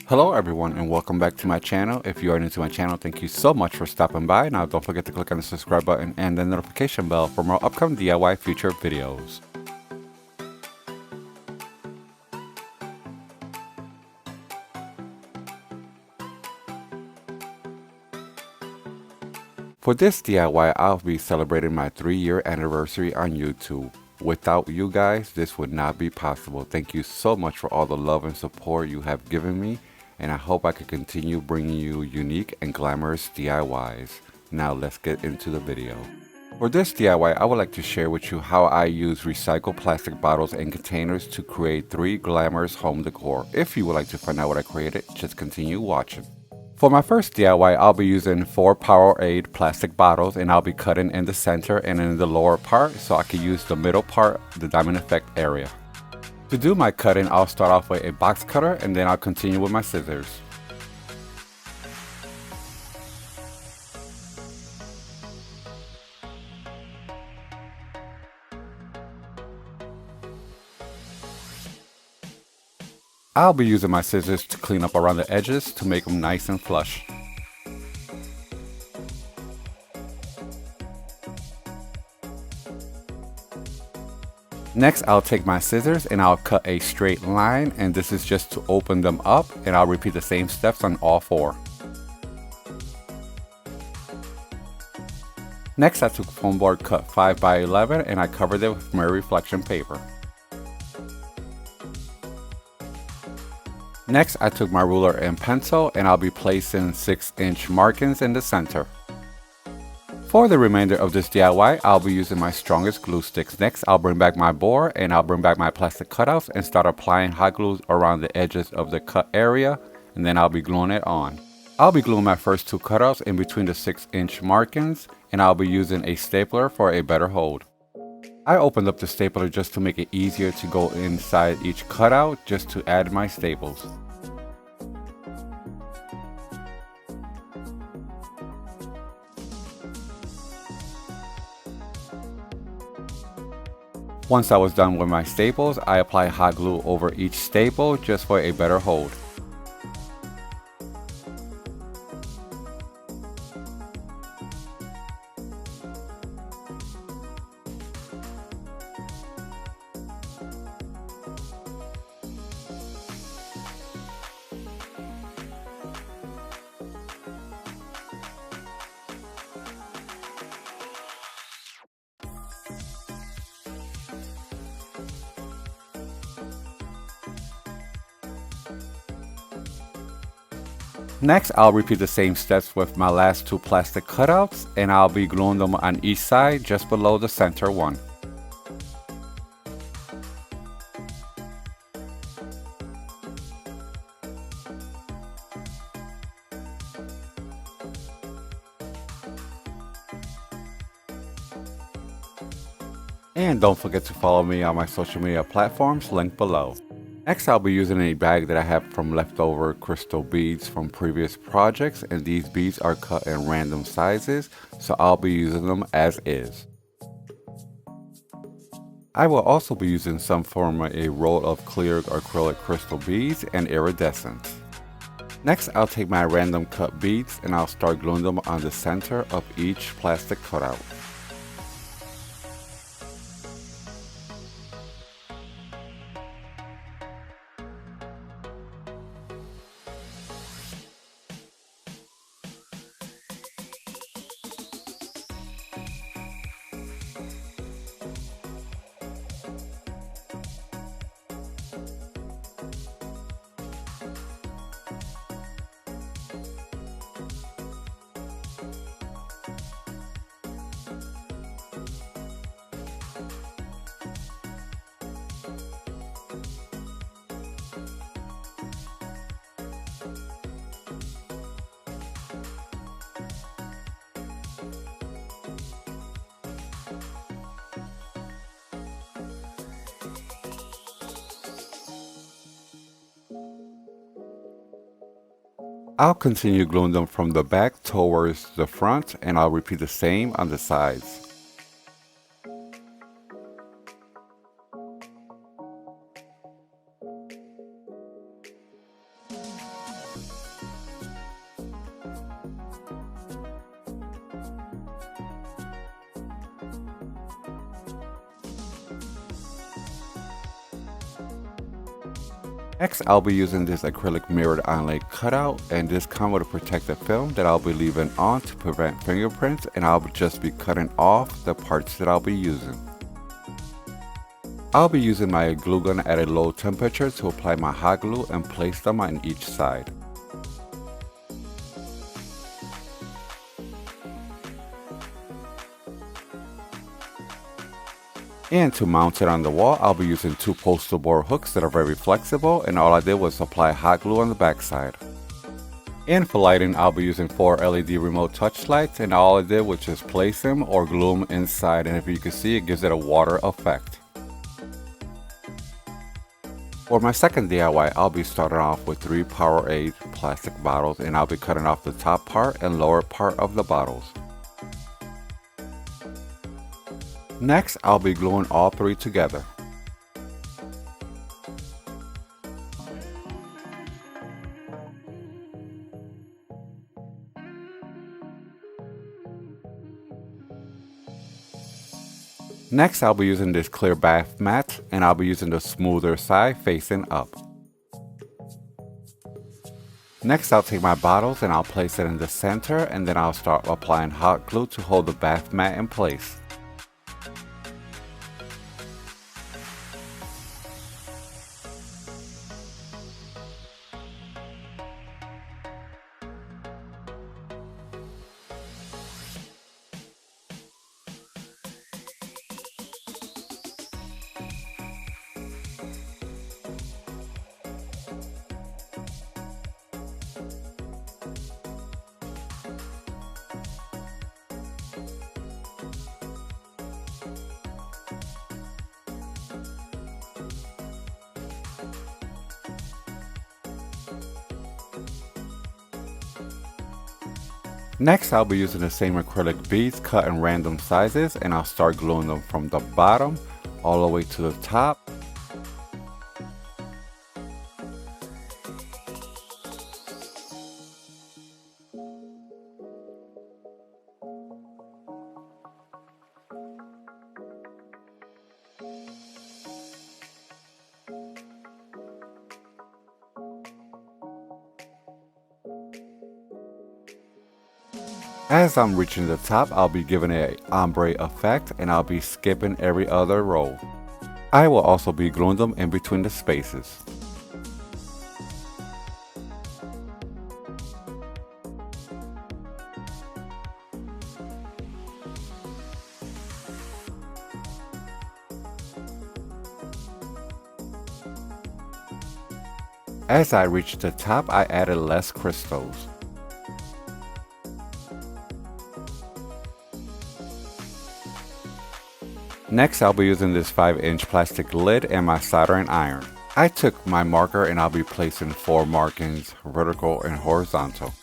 Hello everyone and welcome back to my channel. If you are new to my channel, thank you so much for stopping by. Now don't forget to click on the subscribe button and the notification bell for more upcoming DIY future videos. For this DIY, I'll be celebrating my 3-year anniversary on YouTube. Without you guys, this would not be possible. Thank you so much for all the love and support you have given me, and I hope I can continue bringing you unique and glamorous DIYs. Now let's get into the video. For this DIY, I would like to share with you how I use recycled plastic bottles and containers to create 3 glamorous home decor. If you would like to find out what I created, just continue watching. For my first DIY, I'll be using 4 Powerade plastic bottles, and I'll be cutting in the center and in the lower part so I can use the middle part, the diamond effect area. To do my cutting, I'll start off with a box cutter and then I'll continue with my scissors. I'll be using my scissors to clean up around the edges to make them nice and flush. Next, I'll take my scissors and I'll cut a straight line, and this is just to open them up, and I'll repeat the same steps on all 4. Next, I took foam board cut 5 by 11 and I covered it with mirror reflection paper. Next, I took my ruler and pencil and I'll be placing 6-inch markings in the center. For the remainder of this DIY, I'll be using my strongest glue sticks. Next, I'll bring back my board and I'll bring back my plastic cutouts and start applying hot glue around the edges of the cut area, and then I'll be gluing it on. I'll be gluing my first 2 cutouts in between the 6-inch markings, and I'll be using a stapler for a better hold. I opened up the stapler just to make it easier to go inside each cutout, just to add my staples. Once I was done with my staples, I applied hot glue over each staple just for a better hold. Next, I'll repeat the same steps with my last 2 plastic cutouts, and I'll be gluing them on each side just below the center one. And don't forget to follow me on my social media platforms linked below. Next, I'll be using a bag that I have from leftover crystal beads from previous projects, and these beads are cut in random sizes, so I'll be using them as is. I will also be using some from a roll of clear acrylic crystal beads and iridescent. Next, I'll take my random cut beads and I'll start gluing them on the center of each plastic cutout. I'll continue gluing them from the back towards the front, and I'll repeat the same on the sides. Next, I'll be using this acrylic mirrored inlay cutout, and this comes with a protective film that I'll be leaving on to prevent fingerprints, and I'll just be cutting off the parts that I'll be using. I'll be using my glue gun at a low temperature to apply my hot glue and place them on each side. And to mount it on the wall, I'll be using 2 postal board hooks that are very flexible, and all I did was apply hot glue on the back side. And for lighting, I'll be using 4 LED remote touch lights, and all I did was just place them or glue them inside, and if you can see, it gives it a water effect. For my second DIY, I'll be starting off with 3 Powerade plastic bottles, and I'll be cutting off the top part and lower part of the bottles. Next, I'll be gluing all 3 together. Next, I'll be using this clear bath mat, and I'll be using the smoother side facing up. Next, I'll take my bottles and I'll place it in the center, and then I'll start applying hot glue to hold the bath mat in place. Next, I'll be using the same acrylic beads cut in random sizes, and I'll start gluing them from the bottom all the way to the top. As I'm reaching the top, I'll be giving it an ombre effect, and I'll be skipping every other row. I will also be gluing them in between the spaces. As I reached the top, I added less crystals. Next, I'll be using this 5-inch plastic lid and my soldering iron. I took my marker and I'll be placing 4 markings, vertical and horizontal.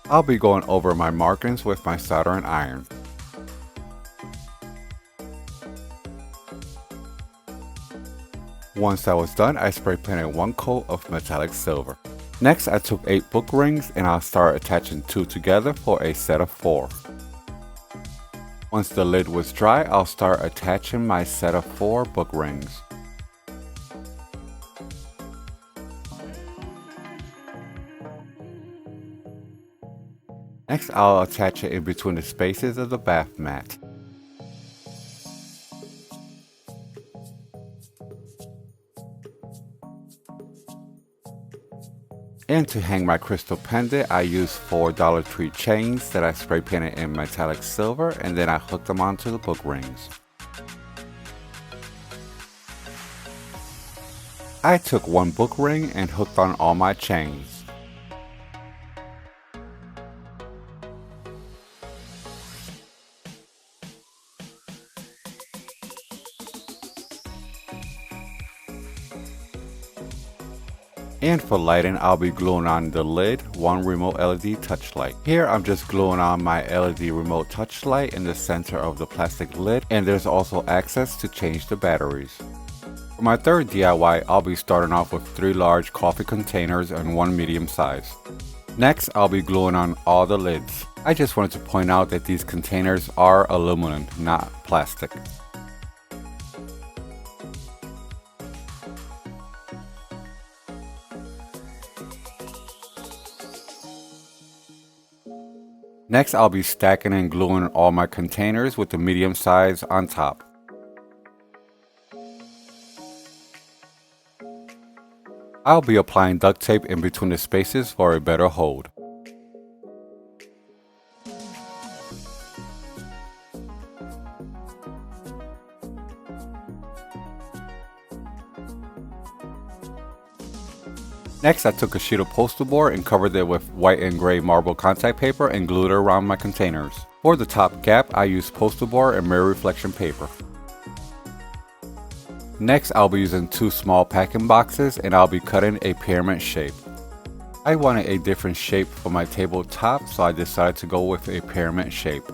I'll be going over my markings with my soldering iron. Once that was done, I spray painted 1 coat of metallic silver. Next, I took 8 book rings and I'll start attaching 2 together for a set of 4. Once the lid was dry, I'll start attaching my set of 4 book rings. Next, I'll attach it in between the spaces of the bath mat. And to hang my crystal pendant, I used 4 Dollar Tree chains that I spray painted in metallic silver, and then I hooked them onto the book rings. I took 1 book ring and hooked on all my chains. And for lighting, I'll be gluing on the lid 1 remote LED touch light. Here I'm just gluing on my LED remote touch light in the center of the plastic lid, and there's also access to change the batteries. For my third DIY, I'll be starting off with 3 large coffee containers and 1 medium size. Next, I'll be gluing on all the lids. I just wanted to point out that these containers are aluminum, not plastic. Next, I'll be stacking and gluing all my containers with the medium size on top. I'll be applying duct tape in between the spaces for a better hold. Next, I took a sheet of poster board and covered it with white and gray marble contact paper and glued it around my containers. For the top gap, I used poster board and mirror reflection paper. Next, I'll be using 2 small packing boxes and I'll be cutting a pyramid shape. I wanted a different shape for my tabletop, so I decided to go with a pyramid shape.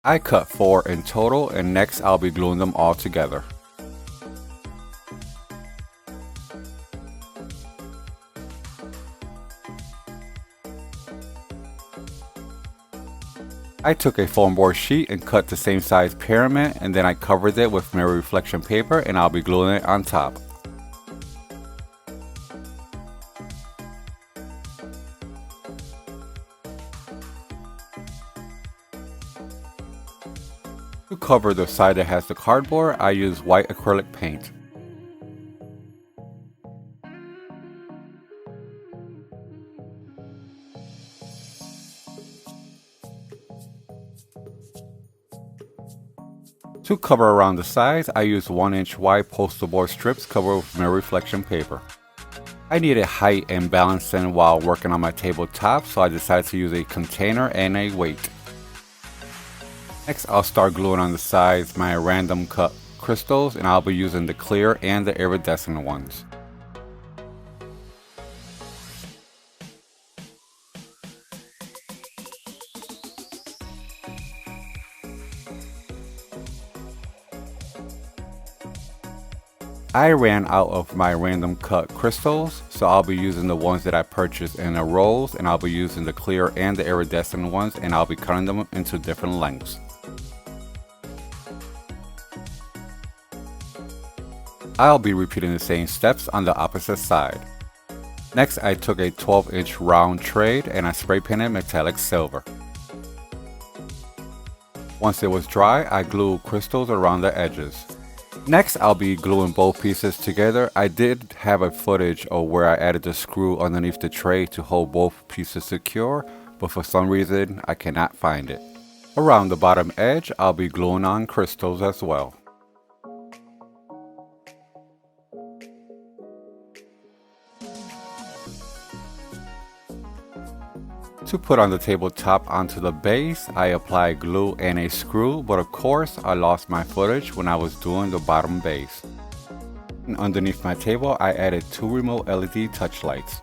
I cut 4 in total, and next I'll be gluing them all together. I took a foam board sheet and cut the same size pyramid, and then I covered it with mirror reflection paper and I'll be gluing it on top. To cover the side that has the cardboard, I use white acrylic paint. To cover around the sides, I use 1-inch wide poster board strips covered with mirror reflection paper. I needed height and balancing while working on my tabletop, so I decided to use a container and a weight. Next, I'll start gluing on the sides my random cut crystals, and I'll be using the clear and the iridescent ones. I ran out of my random cut crystals, so I'll be using the ones that I purchased in the rolls, and I'll be using the clear and the iridescent ones, and I'll be cutting them into different lengths. I'll be repeating the same steps on the opposite side. Next, I took a 12-inch round tray and I spray painted metallic silver. Once it was dry, I glued crystals around the edges. Next, I'll be gluing both pieces together. I did have a footage of where I added the screw underneath the tray to hold both pieces secure, but for some reason, I cannot find it. Around the bottom edge, I'll be gluing on crystals as well. To put on the tabletop onto the base, I apply glue and a screw, but of course I lost my footage when I was doing the bottom base. And underneath my table, I added 2 remote LED touch lights.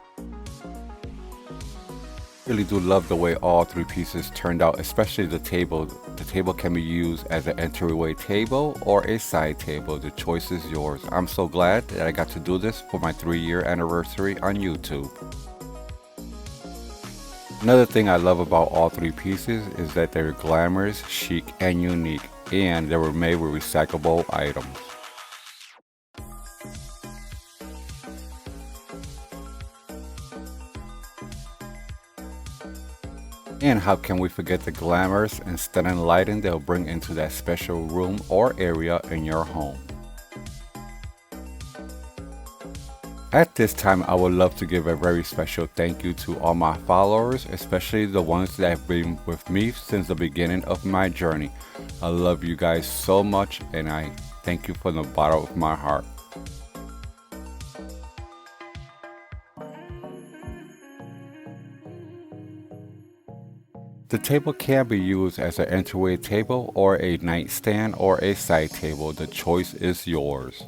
Really do love the way all 3 pieces turned out, especially the table. The table can be used as an entryway table or a side table. The choice is yours. I'm so glad that I got to do this for my 3-year anniversary on YouTube. Another thing I love about all 3 pieces is that they're glamorous, chic, and unique, and they were made with recyclable items. And how can we forget the glamorous and stunning lighting they'll bring into that special room or area in your home. At this time, I would love to give a very special thank you to all my followers, especially the ones that have been with me since the beginning of my journey. I love you guys so much, and I thank you from the bottom of my heart. The table can be used as an entryway table or a nightstand or a side table. The choice is yours.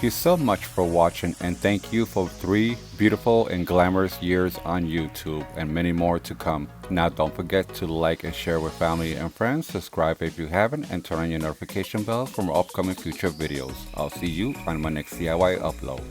you so much for watching, and thank you for 3 beautiful and glamorous years on YouTube and many more to come. Now don't forget to like and share with family and friends, subscribe if you haven't, and turn on your notification bell for more upcoming future videos. I'll see you on my next DIY upload.